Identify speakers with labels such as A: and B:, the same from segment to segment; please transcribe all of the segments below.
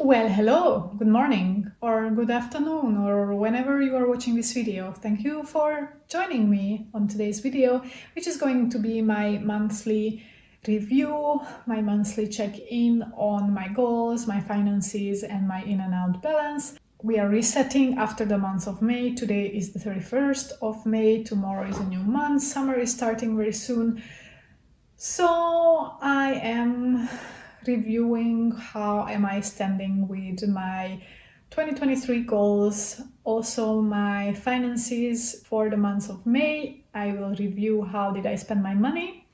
A: Well, hello, good morning, or good afternoon, or whenever you are watching this video. Thank you for joining me on today's video, which is going to be my monthly review, my monthly check-in on my goals, my finances, and my in and out balance. We are resetting after the month of May. Today is the 31st of May. Tomorrow is a new month. Summer is starting very soon. So I am reviewing how am I standing with my 2023 goals, also my finances for the month of May. I will review how did I spend my money,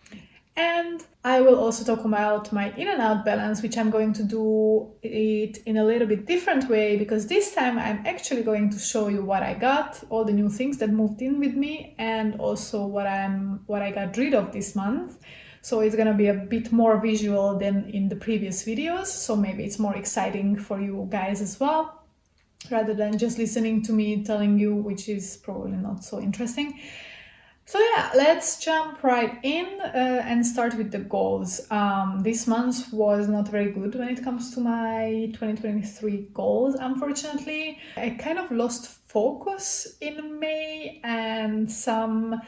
A: and I will also talk about my in and out balance, which I'm going to do it in a little bit different way, because this time I'm actually going to show you what I got, all the new things that moved in with me, and also what I got rid of this month. So it's gonna be a bit more visual than in the previous videos, so maybe it's more exciting for you guys as well, rather than just listening to me telling you, which is probably not so interesting. So yeah, let's jump right in and start with the goals. This month was not very good when it comes to my 2023 goals, unfortunately. I kind of lost focus in May, and some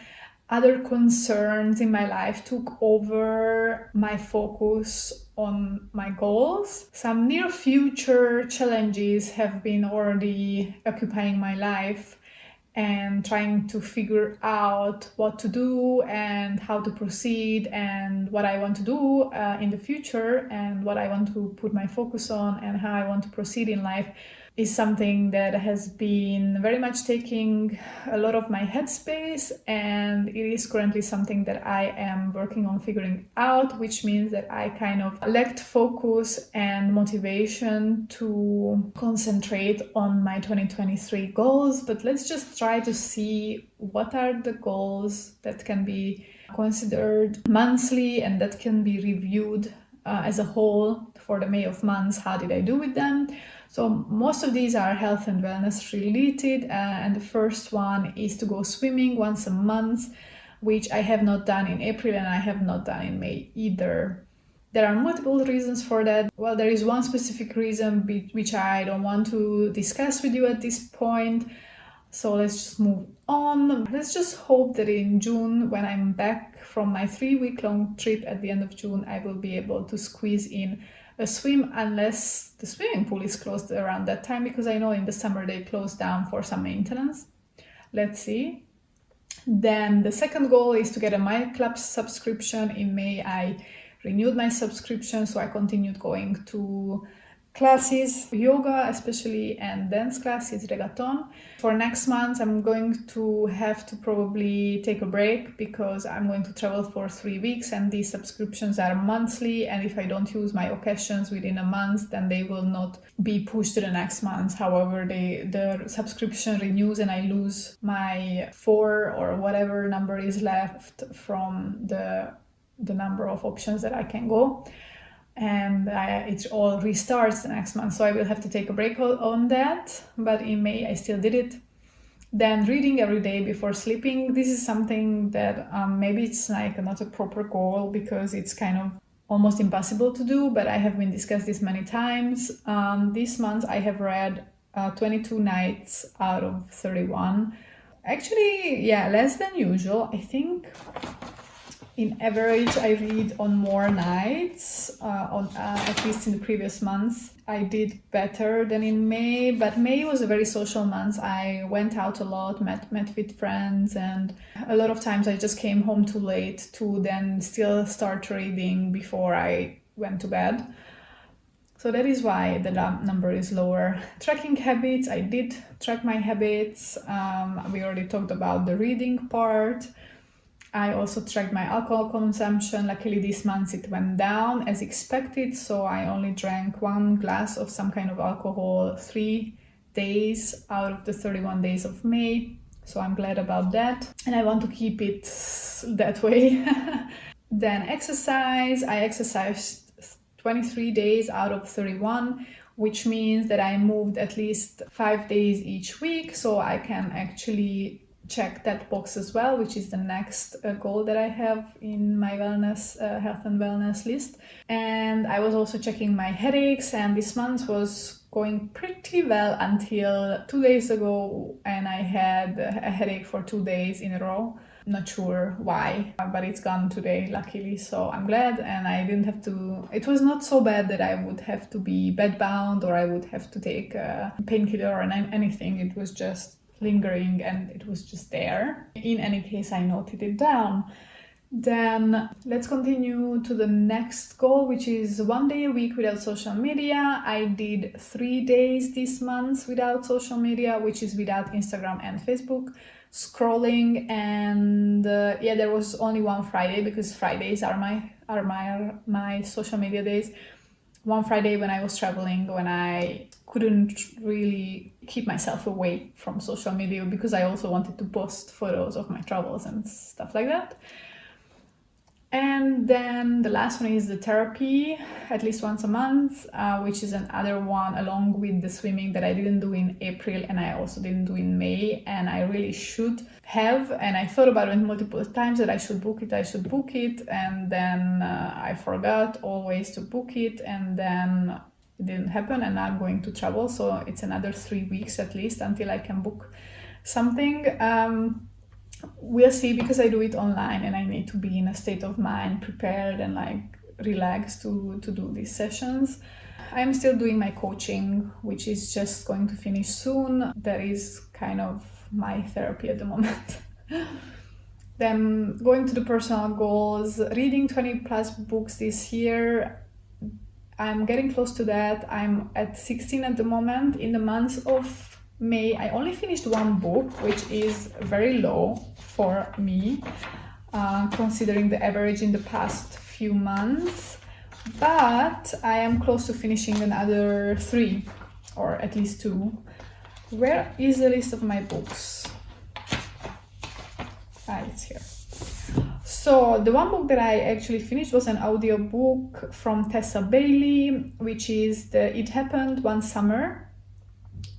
A: other concerns in my life took over my focus on my goals. Some near future challenges have been already occupying my life, and trying to figure out what to do and how to proceed and what I want to do in the future and what I want to put my focus on and how I want to proceed in life is something that has been very much taking a lot of my headspace, and it is currently something that I am working on figuring out, which means that I kind of lacked focus and motivation to concentrate on my 2023 goals. But let's just try to see what are the goals that can be considered monthly and that can be reviewed as a whole for the May of months. How did I do with them? So most of these are health and wellness related, and the first one is to go swimming once a month, which I have not done in April and I have not done in May either. There are multiple reasons for that. Well, there is one specific reason which I don't want to discuss with you at this point. So let's just move on. Let's just hope that in June, when I'm back from my 3-week-long trip at the end of June, I will be able to squeeze in a swim, unless the swimming pool is closed around that time, because I know in the summer they close down for some maintenance. Let's see. Then the second goal is to get a My Club subscription. In May, I renewed my subscription, so I continued going to classes, yoga especially, and dance classes, reggaeton. For next month, I'm going to have to probably take a break because I'm going to travel for 3 weeks, and these subscriptions are monthly, and if I don't use my occasions within a month, then they will not be pushed to the next month. However, the subscription renews and I lose my 4 or whatever number is left from the number of options that I can go. And it all restarts the next month, so I will have to take a break on that, but in May I still did it. Then reading every day before sleeping. This is something that maybe it's like not a proper goal because it's kind of almost impossible to do, but I have been discussed this many times. This month I have read 22 nights out of 31. Actually, yeah, less than usual. I think in average, I read on more nights, at least in the previous months. I did better than in May, but May was a very social month. I went out a lot, met with friends, and a lot of times I just came home too late to then still start reading before I went to bed. So that is why the number is lower. Tracking habits, I did track my habits. We already talked about the reading part. I also tracked my alcohol consumption. Luckily this month it went down as expected, so I only drank 1 glass of some kind of alcohol 3 days out of the 31 days of May, so I'm glad about that, and I want to keep it that way. Then exercise. I exercised 23 days out of 31, which means that I moved at least 5 days each week, so I can actually check that box as well, which is the next goal that I have in my wellness, health and wellness list. And I was also checking my headaches, and this month was going pretty well until 2 days ago, and I had a headache for 2 days in a row. Not sure why, but it's gone today, luckily, so I'm glad. And I didn't have to, it was not so bad that I would have to be bedbound or I would have to take a painkiller or anything. It was just lingering and it was just there. In any case, I noted it down. Then let's continue to the next goal, which is 1 day a week without social media. I did 3 days this month without social media, which is without Instagram and Facebook scrolling. And yeah, there was only one Friday, because Fridays are my social media days. One Friday when I was traveling, when I couldn't really keep myself away from social media, because I also wanted to post photos of my travels and stuff like that. And then the last one is the therapy, at least once a month, which is another one along with the swimming that I didn't do in April and I also didn't do in May, and I really should have. And I thought about it multiple times that I should book it, and then I forgot always to book it, and then it didn't happen, and now I'm going to travel, so it's another 3 weeks at least until I can book something. We'll see, because I do it online and I need to be in a state of mind, prepared and like relaxed to do these sessions. I'm still doing my coaching, which is just going to finish soon. That is kind of my therapy at the moment. Then going to the personal goals, reading 20 plus books this year. I'm getting close to that. I'm at 16 at the moment. In the month of May, I only finished one book, which is very low for me, considering the average in the past few months. But I am close to finishing another 3, or at least 2. Where is the list of my books? It's here. So the one book that I actually finished was an audiobook from Tessa Bailey, which is It Happened One Summer,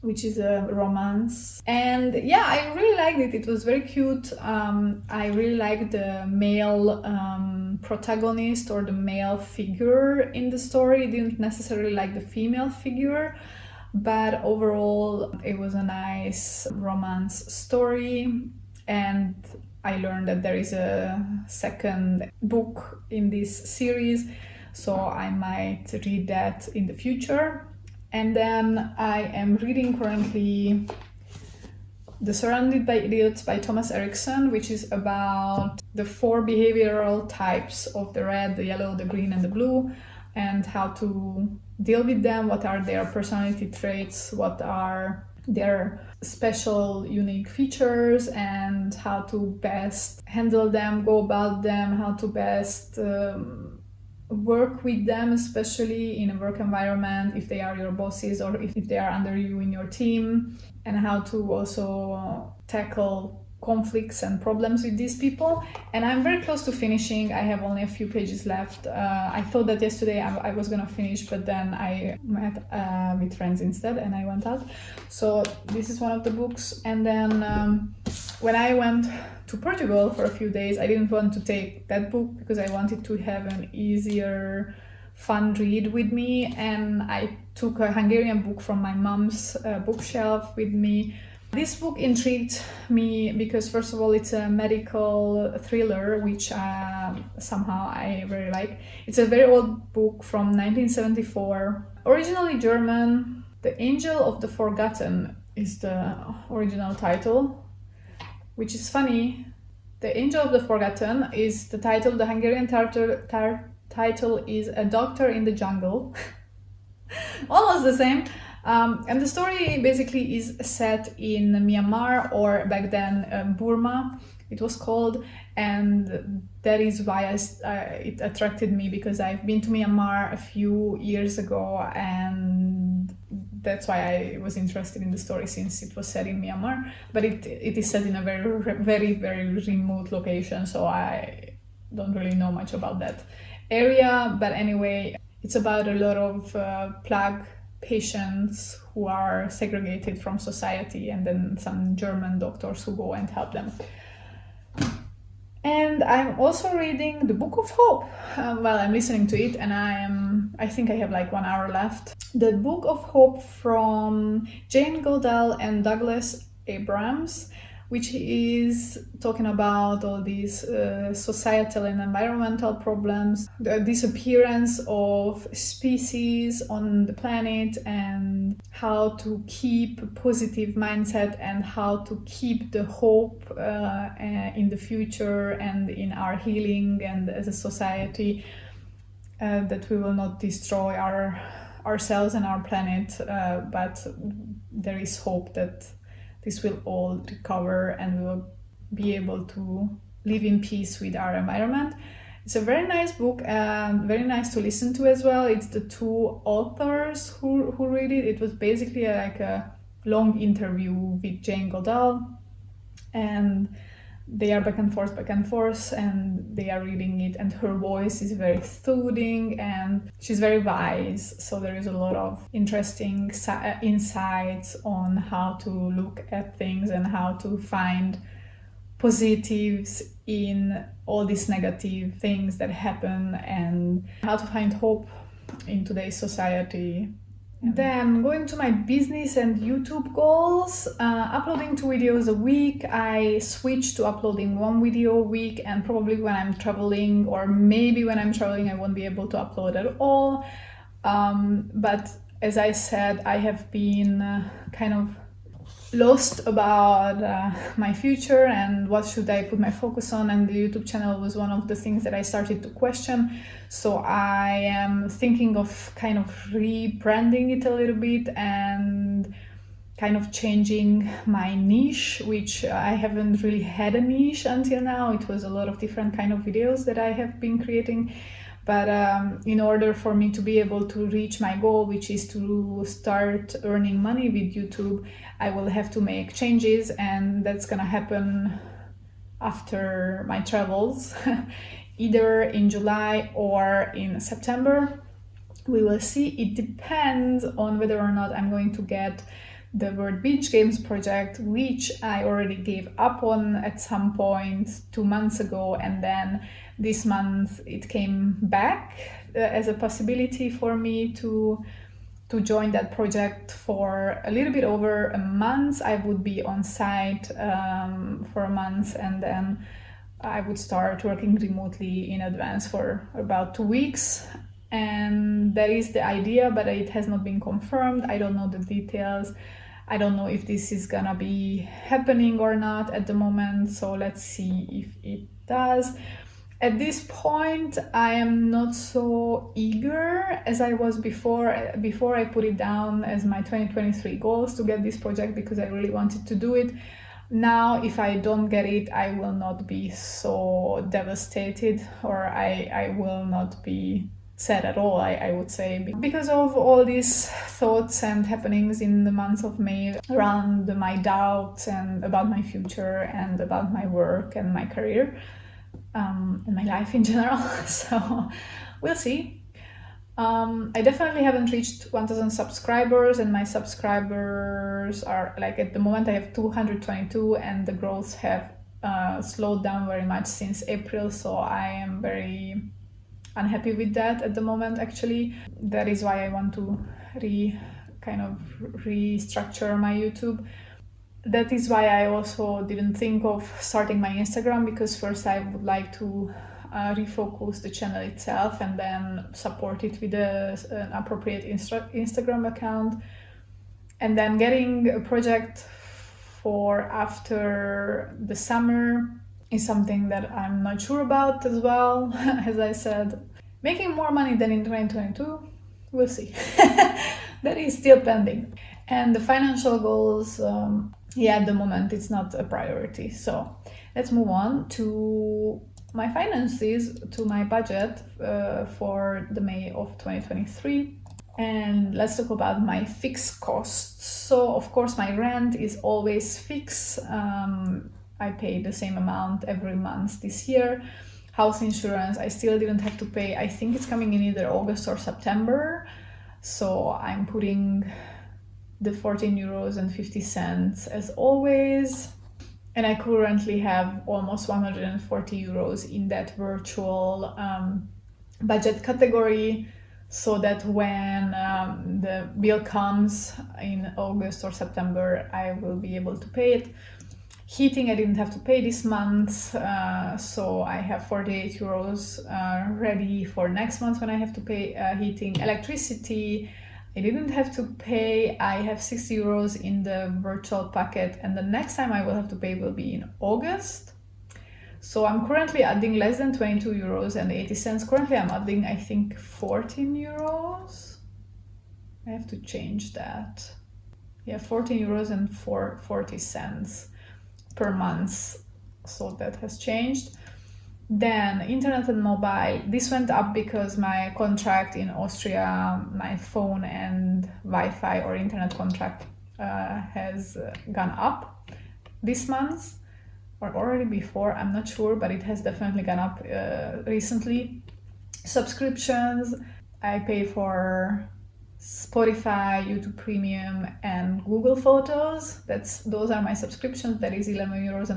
A: which is a romance. And yeah, I really liked it. It was very cute. I really liked the male protagonist, or the male figure in the story. I didn't necessarily like the female figure, but overall it was a nice romance story. And I learned that there is a second book in this series, so I might read that in the future. And then I am reading currently The Surrounded by Idiots by Thomas Erickson, which is about the 4 behavioral types of the red, the yellow, the green, and the blue, and how to deal with them, what are their personality traits, what are their special, unique features, and how to best handle them, go about them, how to best work with them, especially in a work environment, if they are your bosses or if they are under you in your team, and how to also tackle conflicts and problems with these people. And I'm very close to finishing. I have only a few pages left. I thought that yesterday I was gonna finish, but then I met with friends instead and I went out. So this is one of the books. And then when I went to Portugal for a few days, I didn't want to take that book because I wanted to have an easier, fun read with me, and I took a Hungarian book from my mom's bookshelf with me. This book intrigued me because, first of all, it's a medical thriller, which somehow I very like. It's a very old book from 1974, originally German. The Angel of the Forgotten is the original title, which is funny. The Angel of the Forgotten is the title. The Hungarian title is A Doctor in the Jungle. Almost the same. And the story basically is set in Myanmar, or back then Burma it was called, and that is why it attracted me, because I've been to Myanmar a few years ago, and that's why I was interested in the story, since it was set in Myanmar, but it is set in a very remote location, so I don't really know much about that area. But anyway, it's about a lot of plague patients who are segregated from society, and then some German doctors who go and help them. And I'm also reading the Book of Hope while I'm listening to it, and I think I have like 1 hour left. The Book of Hope from Jane Goodall and Douglas Abrams, which is talking about all these societal and environmental problems, the disappearance of species on the planet, and how to keep a positive mindset and how to keep the hope in the future and in our healing and as a society, that we will not destroy ourselves and our planet, but there is hope that this will all recover and we will be able to live in peace with our environment. It's a very nice book and very nice to listen to as well. It's the two authors who read it. It was basically like a long interview with Jane Goodall, and they are back and forth, and they are reading it, and her voice is very soothing and she's very wise. So there is a lot of interesting insights on how to look at things and how to find positives in all these negative things that happen, and how to find hope in today's society. Then going to my business and YouTube goals, uploading 2 videos a week. I switched to uploading 1 video a week, and probably when I'm traveling, or maybe when I'm traveling, I won't be able to upload at all. But as I said, I have been kind of lost about my future and what should I put my focus on, and the YouTube channel was one of the things that I started to question. So I am thinking of kind of rebranding it a little bit and kind of changing my niche, which I haven't really had a niche until now. It was a lot of different kind of videos that I have been creating. But in order for me to be able to reach my goal, which is to start earning money with YouTube, I will have to make changes, and that's gonna happen after my travels, either in July or in September. We will see. It depends on whether or not I'm going to get the World Beach Games project, which I already gave up on at some point 2 months ago, and then this month it came back as a possibility for me to join that project for a little bit over a month. I would be on site for a month, and then I would start working remotely in advance for about 2 weeks. And that is the idea, but it has not been confirmed. I don't know the details. I don't know if this is gonna be happening or not at the moment, so let's see if it does. At this point, I am not so eager as I was before I put it down as my 2023 goals to get this project, because I really wanted to do it. Now, if I don't get it, I will not be so devastated, or I will not be sad at all, I would say, because of all these thoughts and happenings in the month of May around my doubts and about my future and about my work and my career. And my life in general. So we'll see. I definitely haven't reached 1,000 subscribers, and my subscribers are like, at the moment I have 222, and the growth have slowed down very much since April, so I am very unhappy with that at the moment. Actually, that is why I want to restructure my YouTube. That is why I also didn't think of starting my Instagram, because first I would like to refocus the channel itself and then support it with an appropriate Instagram account. And then getting a project for after the summer is something that I'm not sure about as well. As I said, making more money than in 2022, we'll see. That is still pending. And the financial goals, at the moment it's not a priority. So let's move on to my finances, to my budget for the May of 2023. And let's talk about my fixed costs. So of course my rent is always fixed. I pay the same amount every month this year. House insurance, I still didn't have to pay. I think it's coming in either August or September. So I'm putting the 14 euros and 50 cents as always. And I currently have almost 140 euros in that virtual budget category, so that when the bill comes in August or September, I will be able to pay it. Heating, I didn't have to pay this month, so I have 48 euros ready for next month when I have to pay heating. Electricity, I didn't have to pay. I have 60 euros in the virtual packet, and the next time I will have to pay will be in August. So I'm currently adding less than 22 euros and 80 cents. Currently I'm adding, I think, 14 euros. I have to change that. Yeah, 14 euros and 40 cents per month. So that has changed. Then internet and mobile, this went up because my contract in Austria, my phone and Wi-Fi or internet contract has gone up this month, or already before, I'm not sure, but it has definitely gone up recently. Subscriptions, I pay for Spotify, YouTube Premium and Google Photos. Those are my subscriptions. That is 11.81 euros.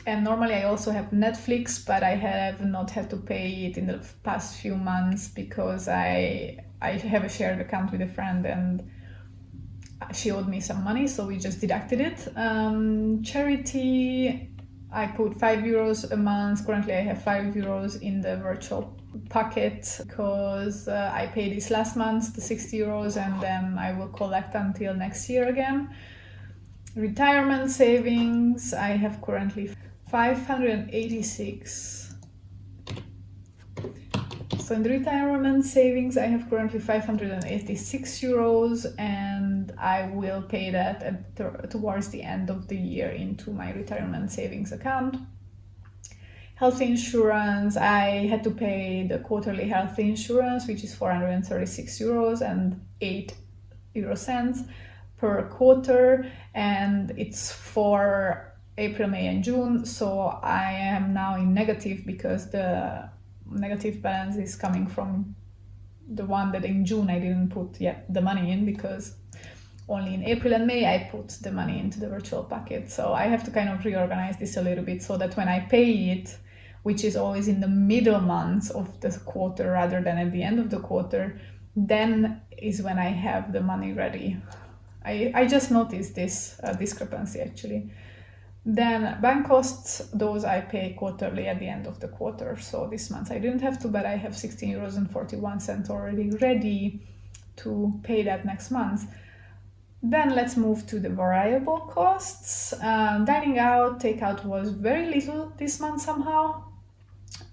A: And normally I also have Netflix, but I have not had to pay it in the past few months because I have a shared account with a friend and she owed me some money, so we just deducted it. Charity, I put 5 euros a month. Currently I have 5 euros in the virtual packet because I paid this last month, the 60 euros, and then I will collect until next year again. Retirement savings, I have currently 586. So in the retirement savings, I have currently 586 euros, and I will pay that towards the end of the year into my retirement savings account. Health insurance, I had to pay the quarterly health insurance, which is 436 euros and 8 euro cents per quarter, and it's for April, May and June. So I am now in negative because the negative balance is coming from the one that in June I didn't put yet the money in, because only in April and May I put the money into the virtual packet. So I have to kind of reorganize this a little bit so that when I pay it, which is always in the middle months of the quarter rather than at the end of the quarter, then is when I have the money ready. I just noticed this discrepancy actually. Then bank costs, those I pay quarterly at the end of the quarter. So this month I didn't have to, but I have 16 euros and 41 cents already ready to pay that next month. Then let's move to the variable costs. Dining out, takeout was very little this month somehow.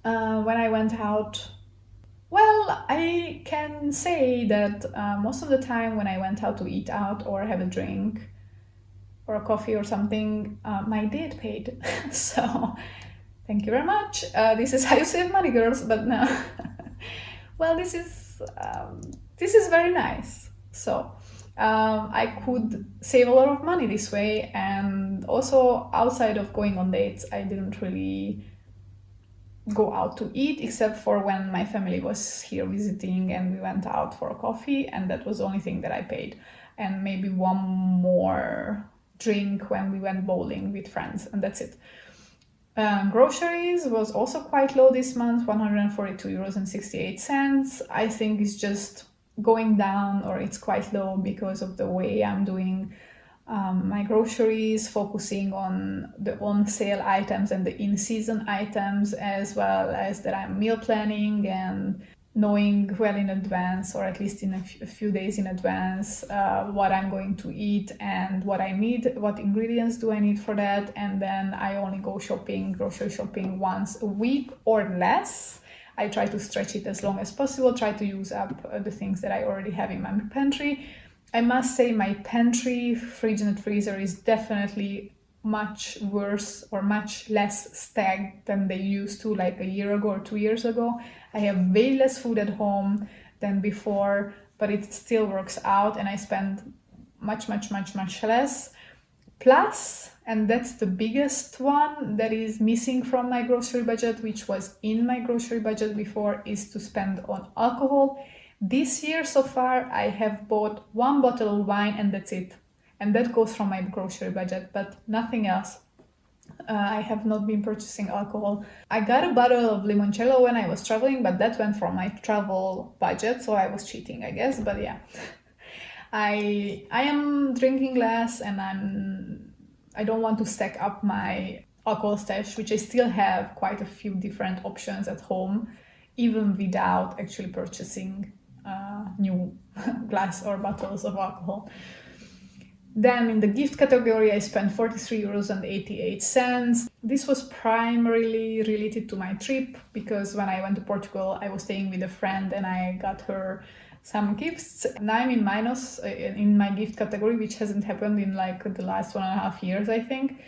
A: When I went out, well, I can say that most of the time when I went out to eat out or have a drink or a coffee or something, my date paid. So thank you very much. This is how you save money, girls, but no. Well, this is very nice. So I could save a lot of money this way, and also outside of going on dates, I didn't really go out to eat except for when my family was here visiting and we went out for a coffee, and that was the only thing that I paid, and maybe one more drink when we went bowling with friends, and that's it. Groceries was also quite low this month, 142 euros and 68 cents. I think it's just going down, or it's quite low because of the way I'm doing my groceries, focusing on the on-sale items and the in-season items, as well as that I'm meal planning and knowing well in advance, or at least in a few days in advance, what I'm going to eat and what I need, what ingredients do I need for that. And then I only go grocery shopping once a week or less. I try to stretch it as long as possible, try to use up the things that I already have in my pantry. I must say my pantry, fridge and freezer is definitely much worse or much less stacked than they used to like a year ago or 2 years ago. I have way less food at home than before, but it still works out, and I spend much less. Plus, and that's the biggest one that is missing from my grocery budget, which was in my grocery budget before, is to spend on alcohol. This year so far I have bought 1 bottle of wine and that's it. And that goes from my grocery budget, but nothing else. I have not been purchasing alcohol. I got a bottle of limoncello when I was traveling, but that went from my travel budget, so I was cheating, I guess. But yeah, I am drinking less, and I don't want to stack up my alcohol stash, which I still have quite a few different options at home, even without actually purchasing new glass or bottles of alcohol. Then in the gift category, I spent 43 euros. This was primarily related to my trip because when I went to Portugal, I was staying with a friend and I got her some gifts. Now I'm in minus in my gift category, which hasn't happened in like the last 1.5 years, I think.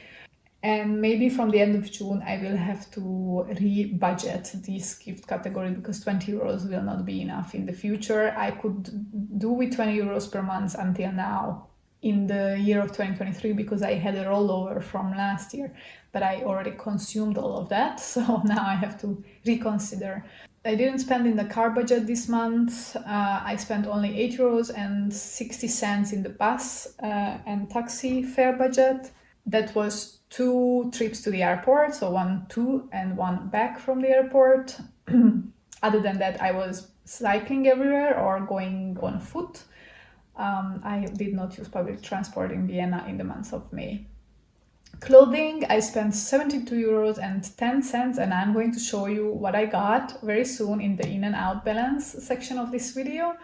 A: And maybe from the end of June, I will have to re-budget this gift category because 20 euros will not be enough in the future. I could do with 20 euros per month until now in the year of 2023 because I had a rollover from last year, but I already consumed all of that. So now I have to reconsider. I didn't spend in the car budget this month. I spent only 8 euros and 60 cents in the bus and taxi fare budget. That was 2 trips to the airport, so 1 to and 1 back from the airport. Other than that, I was cycling everywhere or going on foot. I did not use public transport in Vienna in the month of May. Clothing, I spent 72 euros and 10 cents, and I'm going to show you what I got very soon in the in and out balance section of this video.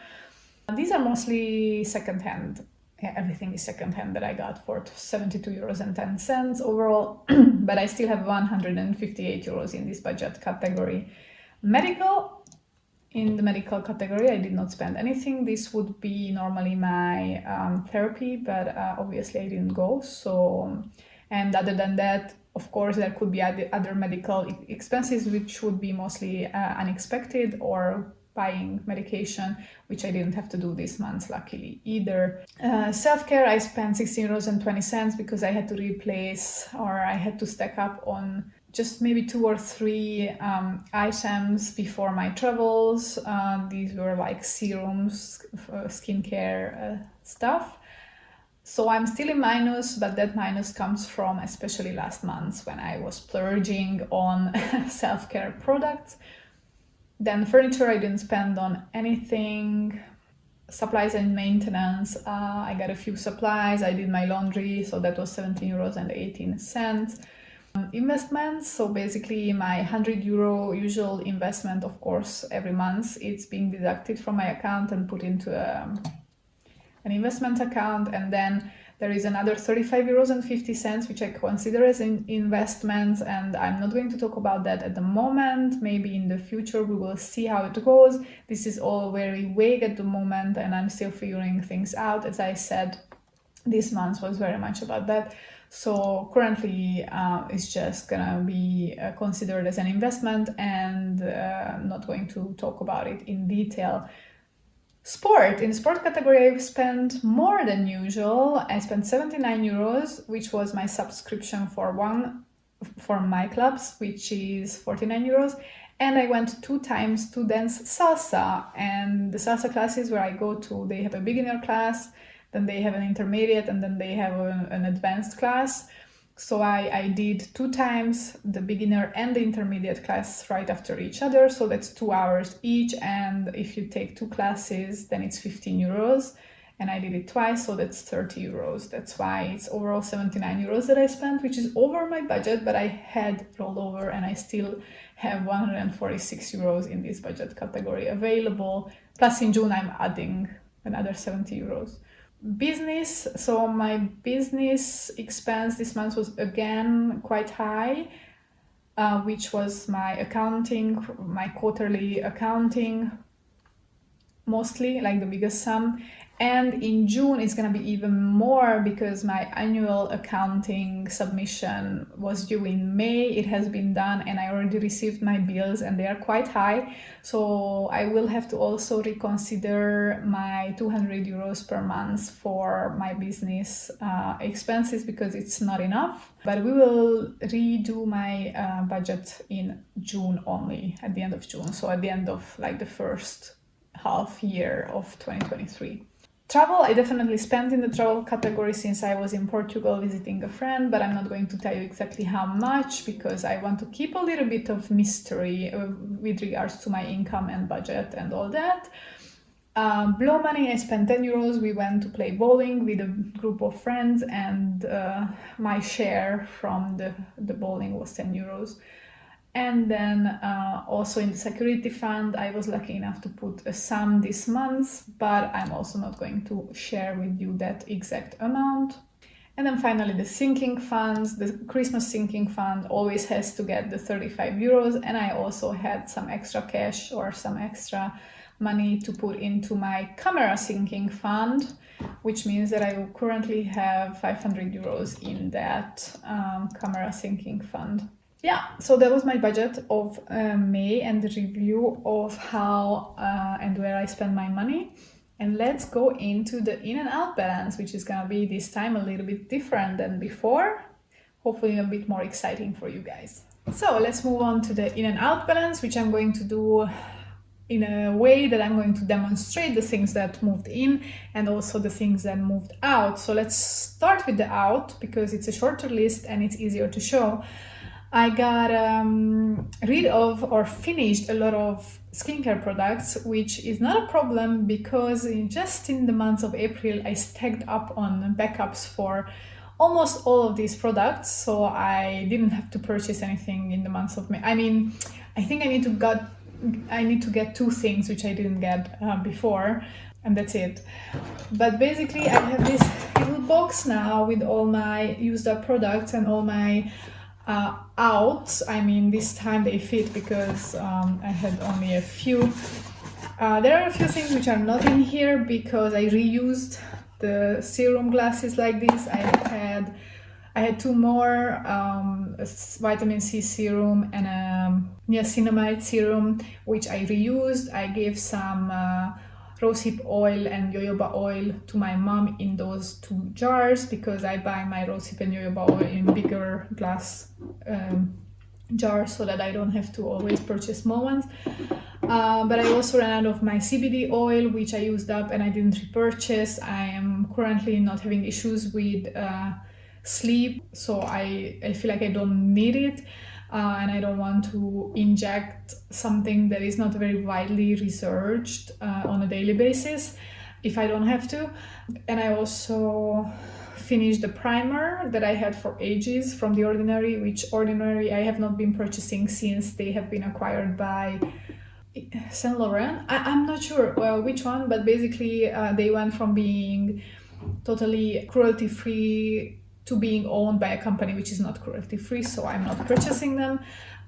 A: These are mostly secondhand. Yeah, everything is secondhand that I got for 72 euros and 10 cents overall, but I still have 158 euros in this budget category. Medical. In the medical category, I did not spend anything. This would be normally my therapy, but obviously I didn't go. So, and other than that, of course, there could be other medical expenses, which would be mostly unexpected, or buying medication, which I didn't have to do this month, luckily, either. Self-care, I spent 16 euros and 20 cents because I had to replace, or I had to stack up on just maybe 2 or 3 items before my travels. These were like serums, skincare stuff. So I'm still in minus, but that minus comes from especially last month when I was splurging on self-care products. Then furniture, I didn't spend on anything. Supplies and maintenance, I got a few supplies. I did my laundry, so that was 17 euros and 18 cents. Investments, so basically my 100 euro usual investment, of course, every month it's being deducted from my account and put into an investment account, and then there is another 35 euros and 50 cents which I consider as an investment, and I'm not going to talk about that at the moment. Maybe in the future we will see how it goes. This is all very vague at the moment and I'm still figuring things out. As I said, this month was very much about that. So currently it's just gonna be considered as an investment and not going to talk about it in detail. Sport. In the sport category, I've spent more than usual. I spent 79 euros, which was my subscription for my clubs, which is 49 euros. And I went 2 times to dance salsa. And the salsa classes where I go to, they have a beginner class, then they have an intermediate, and then they have an advanced class. So I did 2 times the beginner and the intermediate class right after each other. So that's 2 hours each. And if you take 2 classes, then it's 15 euros. And I did it twice, so that's 30 euros. That's why it's overall 79 euros that I spent, which is over my budget, but I had rollover and I still have 146 euros in this budget category available. Plus in June, I'm adding another 70 euros. Business, so my business expense this month was again quite high, which was my accounting, my quarterly accounting, mostly like the biggest sum. And in June it's gonna be even more because my annual accounting submission was due in May. It has been done and I already received my bills and they are quite high. So I will have to also reconsider my 200 euros per month for my business expenses because it's not enough. But we will redo my budget in June only, at the end of June. So at the end of like the first half year of 2023. Travel, I definitely spent in the travel category since I was in Portugal visiting a friend, but I'm not going to tell you exactly how much because I want to keep a little bit of mystery with regards to my income and budget and all that. Blow money, I spent 10 euros. We went to play bowling with a group of friends, and my share from the bowling was 10 euros. And then also in the security fund, I was lucky enough to put a sum this month, but I'm also not going to share with you that exact amount. And then finally the sinking funds, the Christmas sinking fund always has to get the 35 euros. And I also had some extra cash or some extra money to put into my camera sinking fund, which means that I currently have 500 euros in that camera sinking fund. Yeah, so that was my budget of May and the review of how and where I spend my money. And let's go into the in and out balance, which is gonna be this time a little bit different than before. Hopefully a bit more exciting for you guys. So let's move on to the in and out balance, which I'm going to do in a way that I'm going to demonstrate the things that moved in and also the things that moved out. So let's start with the out because it's a shorter list and it's easier to show. I got rid of or finished a lot of skincare products, which is not a problem because just in the month of April I stacked up on backups for almost all of these products, so I didn't have to purchase anything in the month of May. I mean, I think I need to get two things which I didn't get before, and that's it. But basically I have this little box now with all my used up products and all my outs. I mean, this time they fit because I had only a few. There are a few things which are not in here because I reused the serum glasses like this. I had two more, a vitamin C serum and a niacinamide serum, which I reused. I gave some rosehip oil and jojoba oil to my mom in those two jars because I buy my rosehip and jojoba oil in bigger glass jars so that I don't have to always purchase small ones. But I also ran out of my CBD oil, which I used up and I didn't repurchase. I am currently not having issues with sleep, so I feel like I don't need it. And I don't want to inject something that is not very widely researched on a daily basis if I don't have to. And I also finished the primer that I had for ages from The Ordinary, which Ordinary I have not been purchasing since they have been acquired by Saint Laurent. I'm not sure which one, but basically they went from being totally cruelty-free to being owned by a company which is not cruelty-free, so I'm not purchasing them.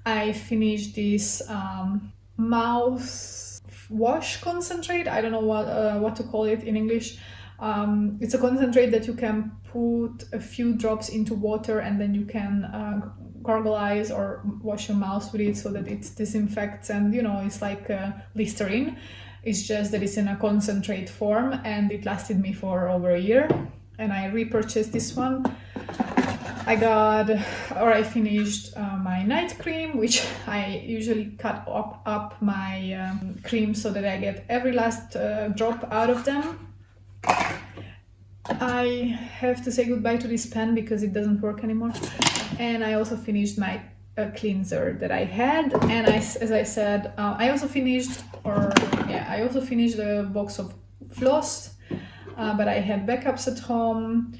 A: I finished this mouth wash concentrate. I don't know what to call it in English. It's a concentrate that you can put a few drops into water and then you can gargleize or wash your mouth with it so that it disinfects, and it's like Listerine. It's just that it's in a concentrate form, and it lasted me for over a year, and I repurchased this one. I finished my night cream, which I usually cut up my cream so that I get every last drop out of them. I have to say goodbye to this pen because it doesn't work anymore. And I also finished my cleanser that I had, and as I said, I also finished the box of floss, but I had backups at home,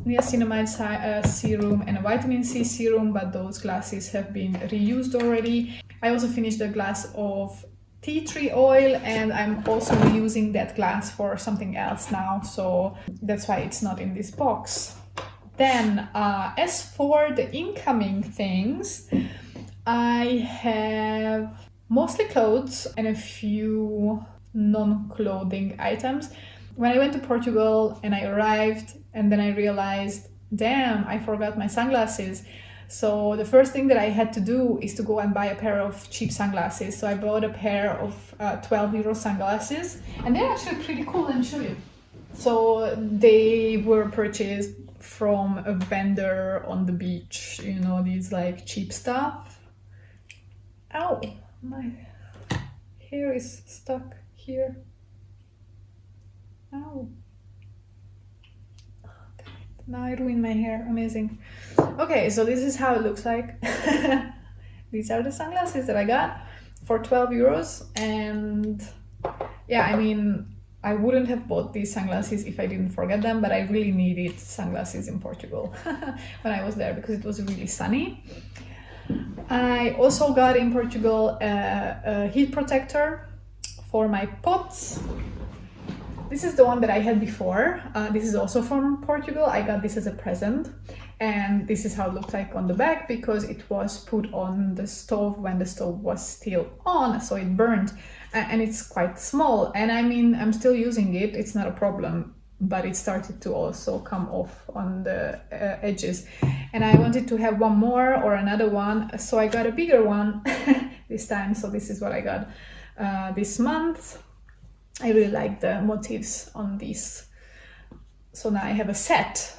A: niacinamide serum and a vitamin C serum, but those glasses have been reused already. I also finished a glass of tea tree oil, and I'm also reusing that glass for something else now, so that's why it's not in this box. Then as for the incoming things, I have mostly clothes and a few non-clothing items. When I went to Portugal and I arrived, and then I realized, damn, I forgot my sunglasses. So the first thing that I had to do is to go and buy a pair of cheap sunglasses. So I bought a pair of 12 euro sunglasses, and they're actually pretty cool. Let me show you. So they were purchased from a vendor on the beach, these like cheap stuff. Ow, my hair is stuck here. Oh, now I ruined my hair. Amazing. Okay, so this is how it looks like. These are the sunglasses that I got for 12 euros. And yeah, I mean, I wouldn't have bought these sunglasses if I didn't forget them, but I really needed sunglasses in Portugal when I was there because it was really sunny. I also got in Portugal a heat protector for my pots. This is the one that I had before. This is also from Portugal. I got this as a present. And this is how it looked like on the back because it was put on the stove when the stove was still on, so it burned. And it's quite small. And I mean, I'm still using it. It's not a problem. But it started to also come off on the edges. And I wanted to have one more or another one. So I got a bigger one this time. So this is what I got this month. I really like the motifs on these. So now I have a set.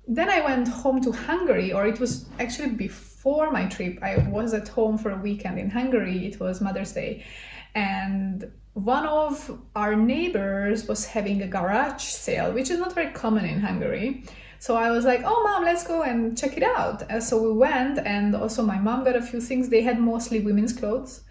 A: Then I went home to Hungary, or it was actually before my trip. I was at home for a weekend in Hungary. It was Mother's Day. And one of our neighbors was having a garage sale, which is not very common in Hungary. So I was like, oh, Mom, let's go and check it out. So we went, and also my mom got a few things. They had mostly women's clothes.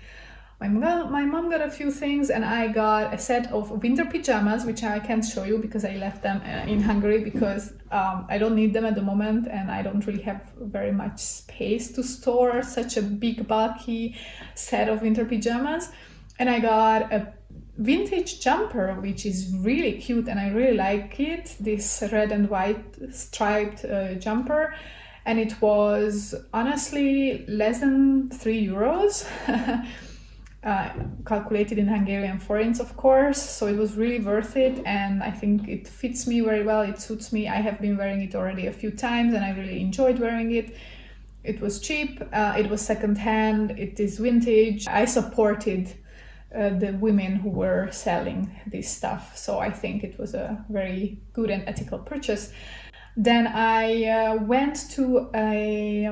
A: My mom got a few things, and I got a set of winter pajamas, which I can't show you because I left them in Hungary because I don't need them at the moment, and I don't really have very much space to store such a big, bulky set of winter pajamas. And I got a vintage jumper, which is really cute, and I really like it, this red and white striped jumper. And it was honestly less than 3 euros. Calculated in Hungarian forints, of course, so it was really worth it, and I think it fits me very well. It suits me. I have been wearing it already a few times and I really enjoyed wearing it. It was cheap, it was secondhand, it is vintage. I supported the women who were selling this stuff, so I think it was a very good and ethical purchase. Then I went to a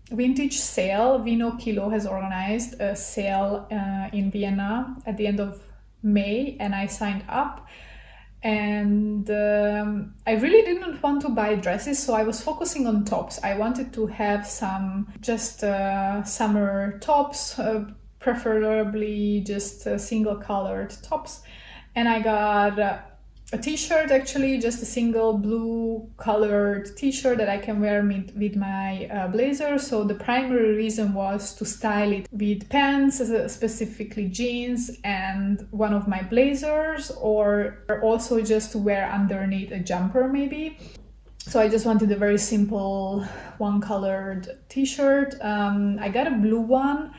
A: vintage sale. Vino Kilo has organized a sale in Vienna at the end of May, and I signed up. And I really didn't want to buy dresses, so I was focusing on tops. I wanted to have some just summer tops, preferably just single colored tops. And I got a t-shirt, actually just a single blue colored t-shirt that I can wear with my blazer. So the primary reason was to style it with pants, specifically jeans, and one of my blazers, or also just to wear underneath a jumper maybe. So I just wanted a very simple one colored t-shirt. I got a blue one.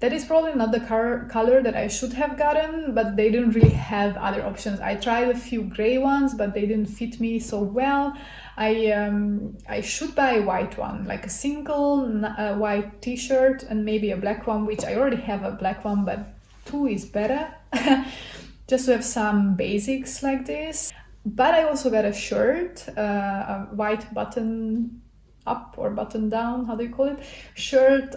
A: That is probably not the color that I should have gotten, but they didn't really have other options. I tried a few gray ones, but they didn't fit me so well. I should buy a white one, like a single white t-shirt and maybe a black one, which I already have a black one, but two is better. Just to have some basics like this. But I also got a shirt, a white button up or button down, how do you call it, shirt,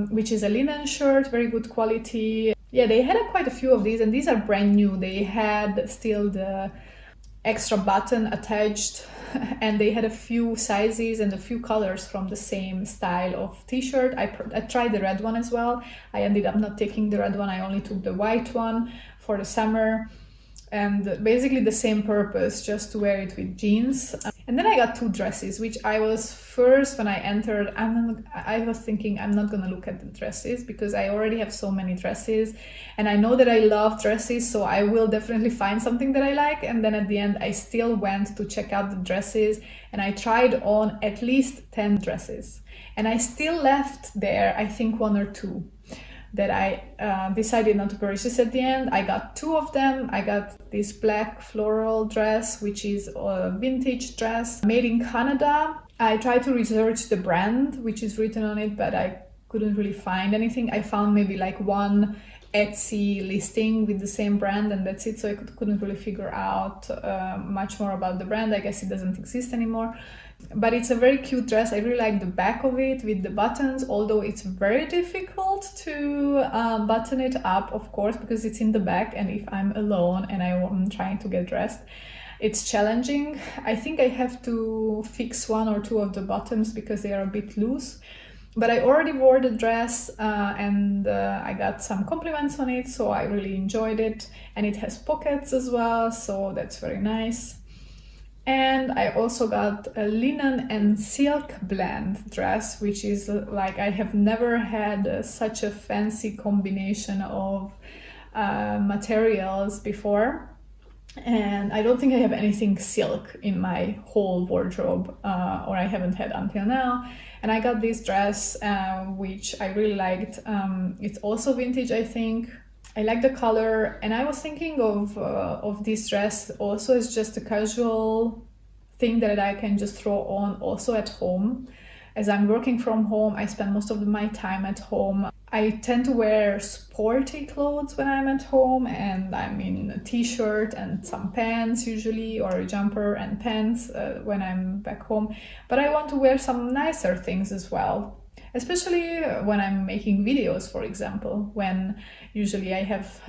A: which is a linen shirt, very good quality. Yeah, they had quite a few of these, and these are brand new. They had still the extra button attached, and they had a few sizes and a few colors from the same style of t-shirt. I tried the red one as well. I ended up not taking the red one. I only took the white one for the summer, and basically the same purpose, just to wear it with jeans. And then I got two dresses, which I was first, when I entered, I was thinking I'm not gonna look at the dresses because I already have so many dresses, and I know that I love dresses, so I will definitely find something that I like. And then at the end I still went to check out the dresses, and I tried on at least 10 dresses, and I still left there I think one or two that I decided not to purchase at the end. I got two of them. I got this black floral dress, which is a vintage dress made in Canada. I tried to research the brand which is written on it, but I couldn't really find anything. I found maybe like one Etsy listing with the same brand, and that's it. So I couldn't really figure out much more about the brand. I guess it doesn't exist anymore. But it's a very cute dress. I really like the back of it with the buttons, although it's very difficult to button it up, of course, because it's in the back, and if I'm alone and I'm trying to get dressed, it's challenging. I think I have to fix one or two of the buttons because they are a bit loose. But I already wore the dress and I got some compliments on it, so I really enjoyed it. And it has pockets as well, so that's very nice. And I also got a linen and silk blend dress, which is like, I have never had such a fancy combination of materials before. And I don't think I have anything silk in my whole wardrobe, or I haven't had until now. And I got this dress, which I really liked. It's also vintage, I think. I like the color, and I was thinking of this dress also as just a casual thing that I can just throw on also at home. As I'm working from home, I spend most of my time at home. I tend to wear sporty clothes when I'm at home, and I'm in a t-shirt and some pants usually, or a jumper and pants when I'm back home. But I want to wear some nicer things as well. Especially when I'm making videos, for example, when usually I have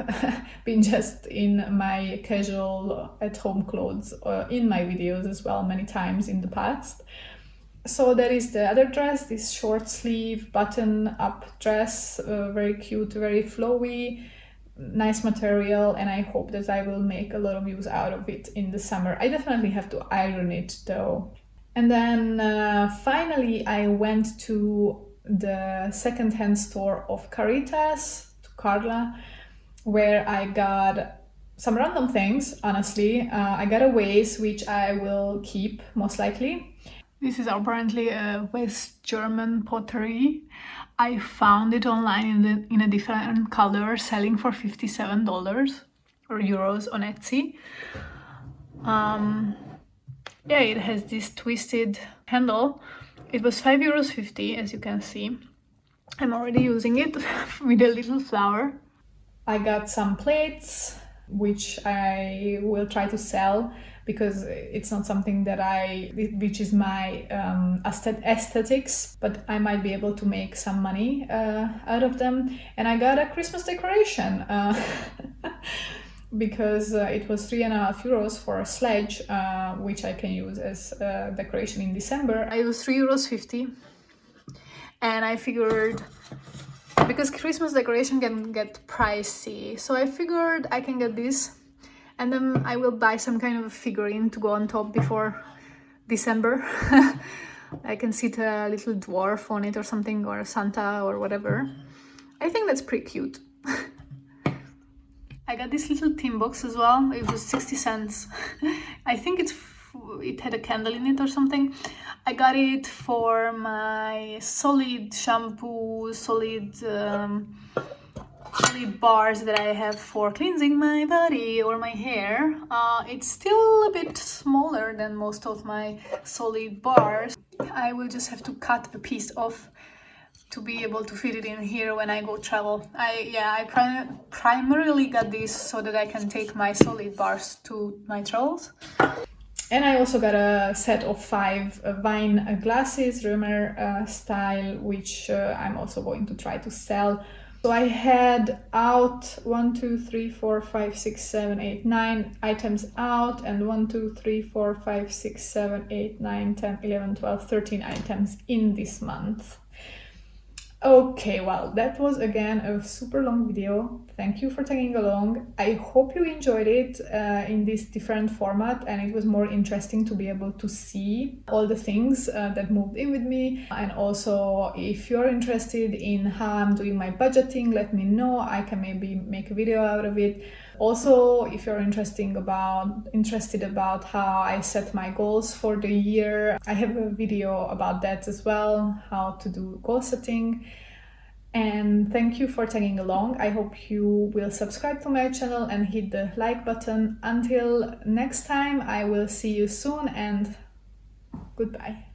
A: been just in my casual at-home clothes in my videos as well many times in the past. So that is the other dress, this short sleeve button-up dress, very cute, very flowy, nice material, and I hope that I will make a lot of use out of it in the summer. I definitely have to iron it though. And then finally I went to the second-hand store of Caritas, to Carla, where I got some random things, honestly. I got a vase, which I will keep, most likely. This is apparently a West German pottery. I found it online in a different color, selling for $57 or euros on Etsy. Yeah, it has this twisted handle. It was €5.50, as you can see. I'm already using it with a little flower. I got some plates, which I will try to sell because it's not something that which is my aesthetics, but I might be able to make some money out of them. And I got a Christmas decoration because it was €3.50 for a sledge, which I can use as a decoration in December. It was €3.50, and I figured, because Christmas decoration can get pricey, so I figured I can get this, and then I will buy some kind of figurine to go on top before December. I can sit a little dwarf on it or something, or Santa or whatever. I think that's pretty cute. I got this little tin box as well. It was 60 cents. I think it had a candle in it or something. I got it for my solid shampoo, solid bars that I have for cleansing my body or my hair. It's still a bit smaller than most of my solid bars. I will just have to cut a piece off to be able to fit it in here when I go travel. I primarily got this so that I can take my solid bars to my travels. And I also got a set of 5 wine glasses, Römer style, which I'm also going to try to sell. So I had out 1, 2, 3, 4, 5, 6, 7, 8, 9 items out, and 1, 2, 3, 4, 5, 6, 7, 8, 9, 10, 11, 12, 13 items in this month. Okay, well, that was again a super long video. Thank you for tagging along. I hope you enjoyed it in this different format, and it was more interesting to be able to see all the things that moved in with me. And also, if you're interested in how I'm doing my budgeting, let me know. I can maybe make a video out of it. Also, if you're interested about how I set my goals for the year, I have a video about that as well, how to do goal setting. And thank you for tagging along. I hope you will subscribe to my channel and hit the like button. Until next time, I will see you soon, and goodbye.